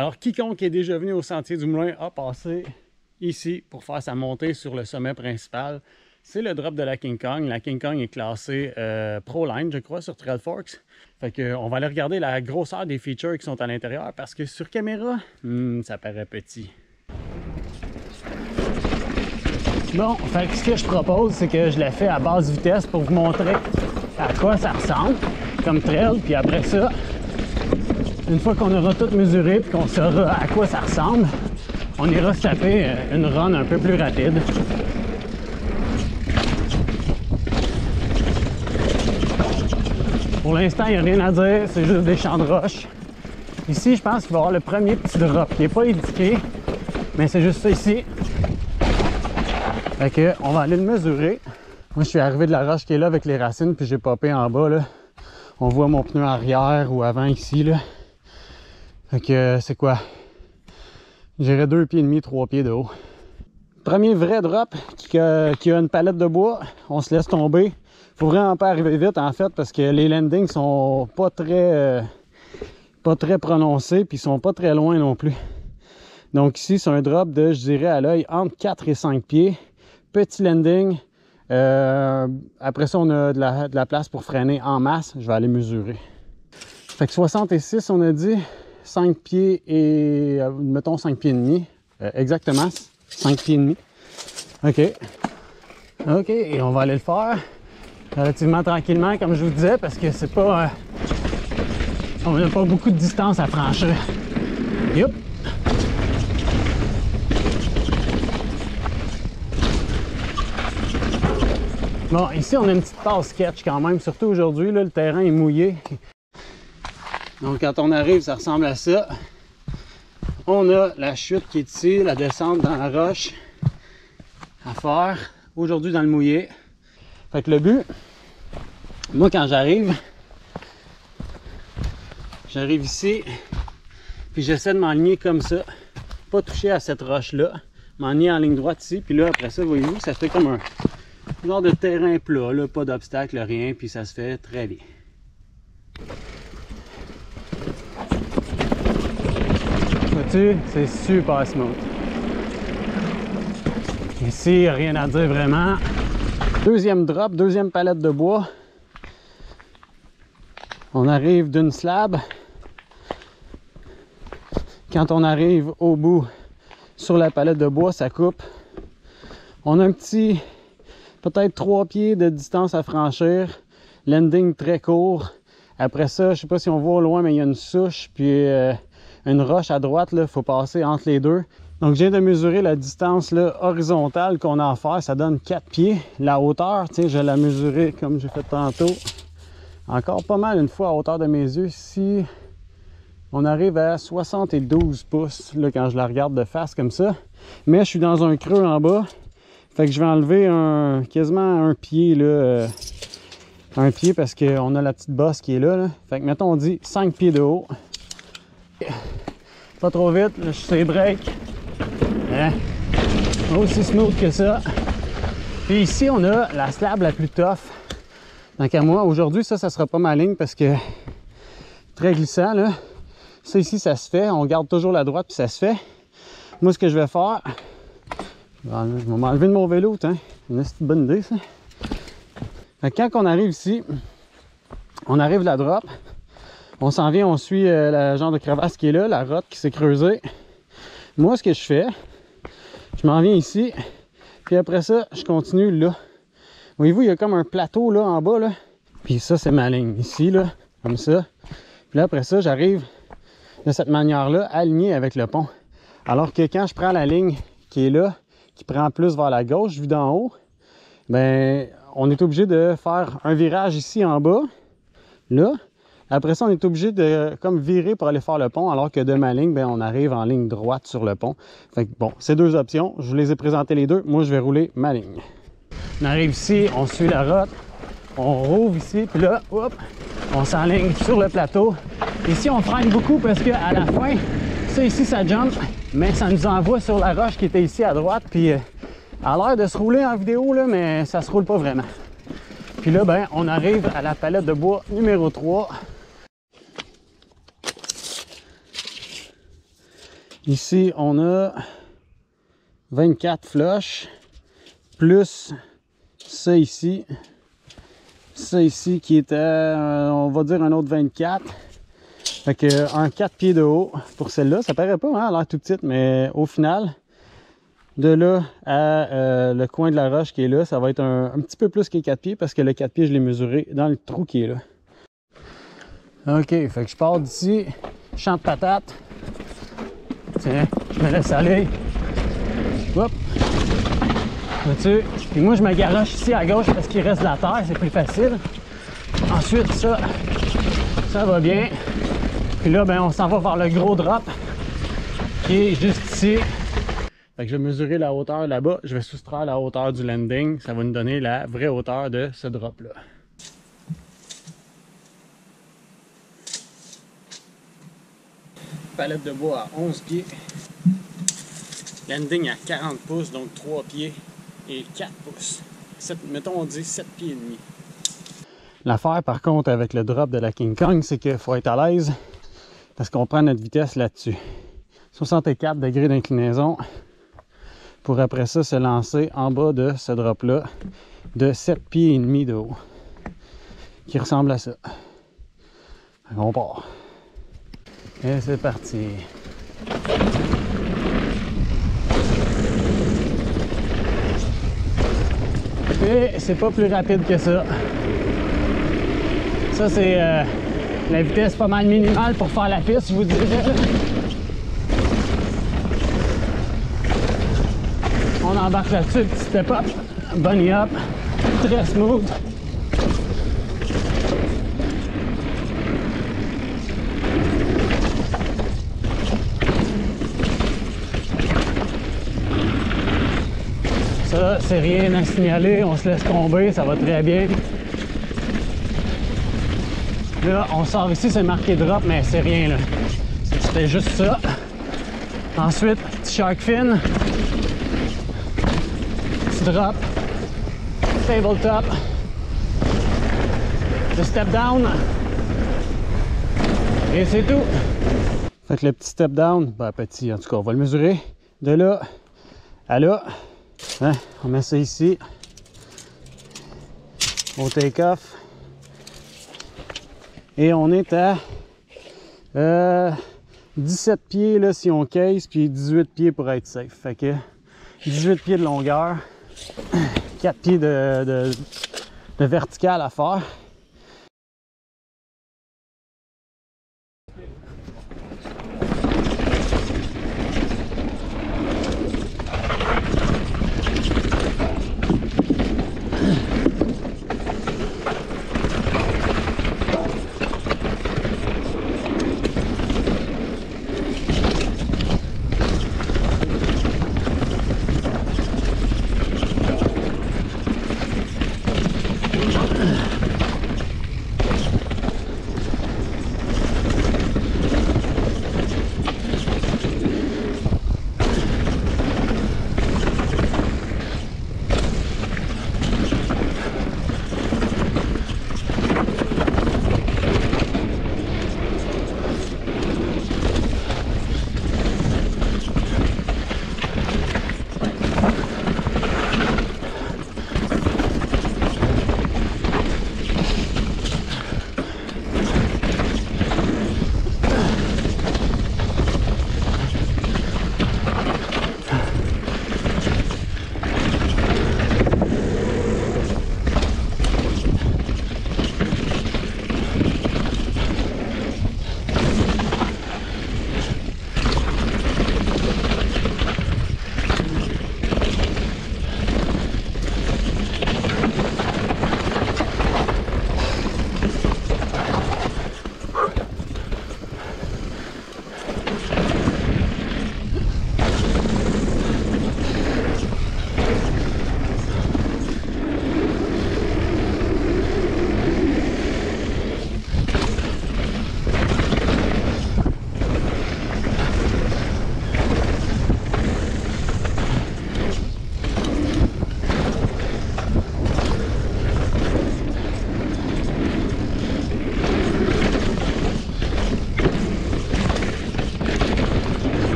Alors, quiconque est déjà venu au Sentier du Moulin a passé ici pour faire sa montée sur le sommet principal. C'est le drop de la King Kong. La King Kong est classée Pro-Line, je crois, sur Trailforks. Fait qu'on va aller regarder la grosseur des features qui sont à l'intérieur parce que sur caméra, ça paraît petit. Bon, fait que ce que je propose, c'est que je la fais à basse vitesse pour vous montrer à quoi ça ressemble comme trail. Puis après ça, une fois qu'on aura tout mesuré et qu'on saura à quoi ça ressemble, on ira se taper une run un peu plus rapide. Pour l'instant, il n'y a rien à dire, c'est juste des champs de roche. Ici, je pense qu'il va y avoir le premier petit drop qui n'est pas indiqué, mais c'est juste ça ici. Fait que, on va aller le mesurer. Moi, je suis arrivé de la roche qui est là avec les racines, puis j'ai popé en bas, là. On voit mon pneu arrière ou avant ici, là. Fait que, c'est quoi? J'irais 2,5 pieds, 3 pieds de haut. Premier vrai drop qui a une palette de bois, on se laisse tomber. Faut vraiment pas arriver vite en fait parce que les landings sont pas très prononcés puis ils sont pas très loin non plus. Donc ici c'est un drop de, je dirais à l'œil, entre 4 et 5 pieds. Petit landing. Après ça on a de la place pour freiner en masse. Je vais aller mesurer. Fait que 66 on a dit. 5 pieds et mettons 5 pieds et demi. Exactement 5 pieds et demi. OK, et on va aller le faire relativement tranquillement, comme je vous disais, parce que c'est pas... on n'a pas beaucoup de distance à franchir. Yup! Bon, ici, on a une petite passe sketch quand même, surtout aujourd'hui, le terrain est mouillé. Donc, quand on arrive, ça ressemble à ça. On a la chute qui est ici, la descente dans la roche à faire. Aujourd'hui, dans le mouillé. Fait que le but, moi quand j'arrive ici, puis j'essaie de m'aligner comme ça, pas toucher à cette roche-là, m'aligner en ligne droite ici, puis là après ça, voyez-vous, ça fait comme un genre de terrain plat, là, pas d'obstacle, rien, puis ça se fait très bien. Vois-tu, c'est super smooth. Ici, rien à dire vraiment. Deuxième drop, deuxième palette de bois. On arrive d'une slab. Quand on arrive au bout sur la palette de bois, ça coupe. On a un petit, peut-être 3 pieds de distance à franchir. Landing très court. Après ça, je sais pas si on voit au loin, mais il y a une souche puis une roche à droite. Il faut passer entre les deux. Donc, je viens de mesurer la distance là, horizontale qu'on a à faire. Ça donne 4 pieds. La hauteur, je vais la mesurer comme j'ai fait tantôt. Encore pas mal une fois à hauteur de mes yeux. Ici, on arrive à 72 pouces là, quand je la regarde de face comme ça. Mais je suis dans un creux en bas. Fait que je vais enlever quasiment un pied. Là, un pied parce qu'on a la petite bosse qui est là. Fait que mettons, on dit 5 pieds de haut. Pas trop vite. Là, je suis sur les breaks. Hein? Aussi smooth que ça. Puis ici, on a la slab la plus tough. Donc à moi, aujourd'hui, ça sera pas ma ligne parce que très glissant, là. Ça ici, ça se fait. On garde toujours la droite, puis ça se fait. Moi, ce que je vais faire, je vais m'enlever de mon vélo, c'est une bonne idée, ça. Fait que quand on arrive ici, on arrive de la drop. On s'en vient, on suit le genre de crevasse qui est là, la rotte qui s'est creusée. Moi, ce que je fais, je m'en viens ici, puis après ça, je continue là. Voyez-vous, il y a comme un plateau là en bas, là. Puis ça, c'est ma ligne, ici, là, comme ça. Puis là, après ça, j'arrive de cette manière-là, aligné avec le pont. Alors que quand je prends la ligne qui est là, qui prend plus vers la gauche, vue d'en haut, ben, on est obligé de faire un virage ici en bas, là. Après ça, on est obligé de comme virer pour aller faire le pont, alors que de ma ligne, ben, on arrive en ligne droite sur le pont. Fait que bon, c'est deux options. Je vous les ai présentées les deux. Moi, je vais rouler ma ligne. On arrive ici, on suit la route, on rouvre ici, puis là, hop, on s'enligne sur le plateau. Ici, on freine beaucoup parce qu'à la fin, ça ici, ça jump, mais ça nous envoie sur la roche qui était ici à droite, puis a l'air de se rouler en vidéo, là, mais ça se roule pas vraiment. Puis là, ben, on arrive à la palette de bois numéro 3. Ici, on a 24 flush, plus ça ici qui était, on va dire un autre 24. Fait que un 4 pieds de haut pour celle-là. Ça paraît pas, hein, elle a l'air tout petite, mais au final, de là à le coin de la roche qui est là, ça va être un petit peu plus que 4 pieds parce que le 4 pieds, je l'ai mesuré dans le trou qui est là. OK, fait que je pars d'ici, champ de patates. Tiens, je me laisse aller. Hop! Vois-tu? Puis moi, je me garoche ici à gauche parce qu'il reste de la terre, c'est plus facile. Ensuite, ça va bien. Puis là, ben, on s'en va vers le gros drop qui est juste ici. Fait que je vais mesurer la hauteur là-bas. Je vais soustraire la hauteur du landing. Ça va nous donner la vraie hauteur de ce drop-là. Palette de bois à 11 pieds. Landing à 40 pouces, donc 3 pieds et 4 pouces. Mettons, on dit 7 pieds et demi. L'affaire, par contre, avec le drop de la King Kong, c'est qu'il faut être à l'aise parce qu'on prend notre vitesse là-dessus. 64 degrés d'inclinaison pour après ça se lancer en bas de ce drop-là de 7 pieds et demi de haut qui ressemble à ça. On part. Et c'est parti. Et c'est pas plus rapide que ça. Ça, c'est la vitesse pas mal minimale pour faire la piste, je vous dirais. On embarque là-dessus, petit step up, bunny up, très smooth. Ça, c'est rien à signaler, on se laisse tomber, ça va très bien. Là, on sort ici, c'est marqué drop, mais c'est rien là. C'était juste ça. Ensuite, petit shark fin. Petit drop. Tabletop. Le step down. Et c'est tout. Fait que le petit step down, ben petit en tout cas, on va le mesurer de là à là. Hein, on met ça ici. On take off. Et on est à 17 pieds là, si on case, puis 18 pieds pour être safe. Fait que 18 pieds de longueur, 4 pieds de vertical à faire.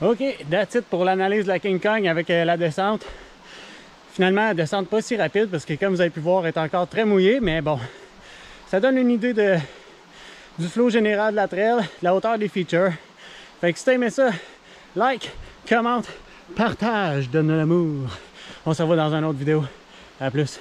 OK, that's it pour l'analyse de la King Kong avec la descente. Finalement, la descente pas si rapide parce que comme vous avez pu voir, elle est encore très mouillée, mais bon, ça donne une idée du flow général de la trail, de la hauteur des features. Fait que si t'as aimé ça, like, commente, partage, donne de l'amour. On se revoit dans une autre vidéo. À plus.